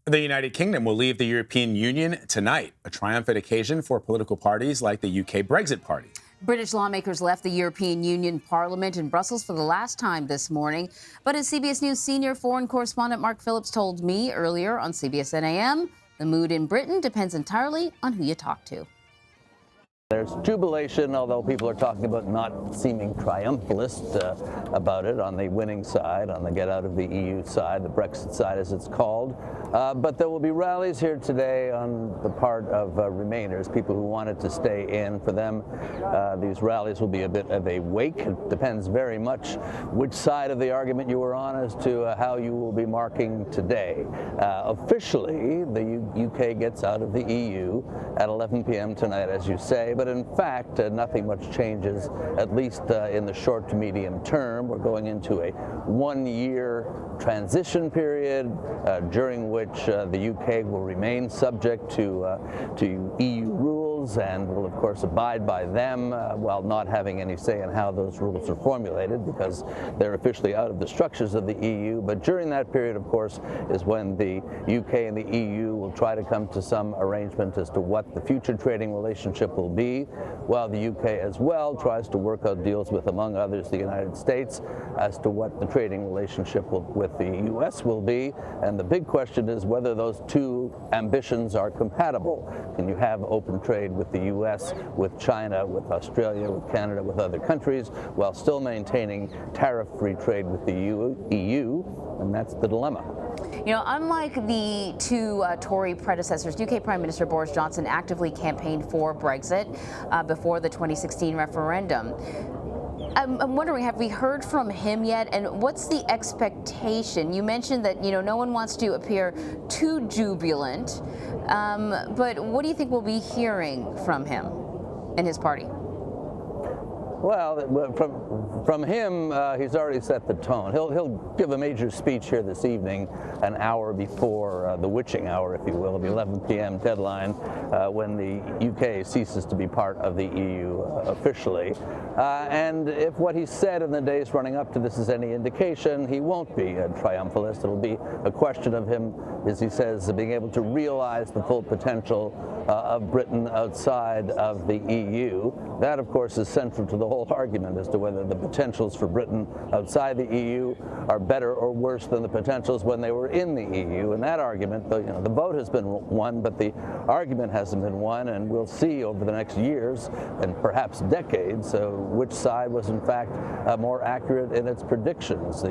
The United Kingdom will leave the European Union tonight, a triumphant occasion for political parties like the UK Brexit Party. British lawmakers left the European Union Parliament in Brussels for the last time this morning. But as CBS News senior foreign correspondent Mark Phillips told me earlier on CBSN AM, the mood in Britain depends entirely on who you talk to. There's jubilation, although people are talking about not seeming triumphalist about it on the winning side, on the get out of the EU side, the Brexit side as it's called. But there will be rallies here today on the part of Remainers, people who wanted to stay in. For them, these rallies will be a bit of a wake. It depends very much which side of the argument you were on as to how you will be marking today. Officially, the UK gets out of the EU at 11 p.m. tonight, as you say. But in fact, nothing much changes, at least in the short to medium term. We're going into a one-year transition period during which the UK will remain subject to EU rules and will, of course, abide by them while not having any say in how those rules are formulated because they're officially out of the structures of the EU. But during that period, of course, is when the UK and the EU will try to come to some arrangement as to what the future trading relationship will be, while the UK as well tries to work out deals with, among others, the United States as to what the trading relationship with the US will be. And the big question is whether those two ambitions are compatible. Can you have open trade with the US, with China, with Australia, with Canada, with other countries, while still maintaining tariff-free trade with the EU? And that's the dilemma. You know, unlike the two Tory predecessors, UK Prime Minister Boris Johnson actively campaigned for Brexit before the 2016 referendum. I'm wondering, have we heard from him yet? And what's the expectation? You mentioned that, you know, no one wants to appear too jubilant. But what do you think we'll be hearing from him and his party? Well, from him, he's already set the tone. He'll give a major speech here this evening, an hour before the witching hour, if you will, the 11 p.m. deadline, when the UK ceases to be part of the EU officially. And if what he said in the days running up to this is any indication, he won't be a triumphalist. It'll be a question of him, as he says, being able to realize the full potential of Britain outside of the EU. That, of course, is central to the whole argument as to whether the potentials for Britain outside the EU are better or worse than the potentials when they were in the EU. And that argument, the vote has been won, but the argument hasn't been won, and we'll see over the next years and perhaps decades which side was in fact more accurate in its predictions. The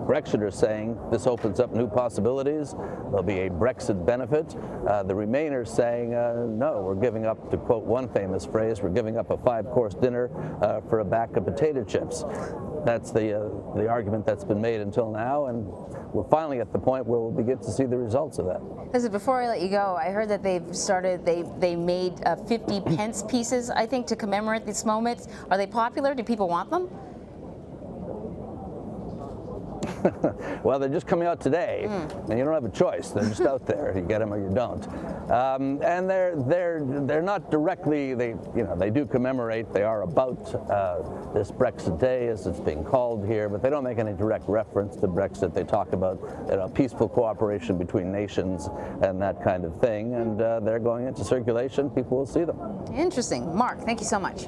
Brexiters saying this opens up new possibilities, there'll be a Brexit benefit. The Remainers saying no, we're giving up, to quote one famous phrase, we're giving up a 5-course dinner for a bag of potato chips. That's the argument that's been made until now, and we're finally at the point where we'll begin to see the results of that. Listen, before I let you go, I heard that they made 50 pence pieces, I think, to commemorate these moments. Are they popular? Do people want them? Well, they're just coming out today, and you don't have a choice. They're just out there. You get them or you don't. And they're not directly. They do commemorate. They are about this Brexit Day, as it's being called here, but they don't make any direct reference to Brexit. They talk about peaceful cooperation between nations and that kind of thing. And they're going into circulation. People will see them. Interesting. Mark, thank you so much.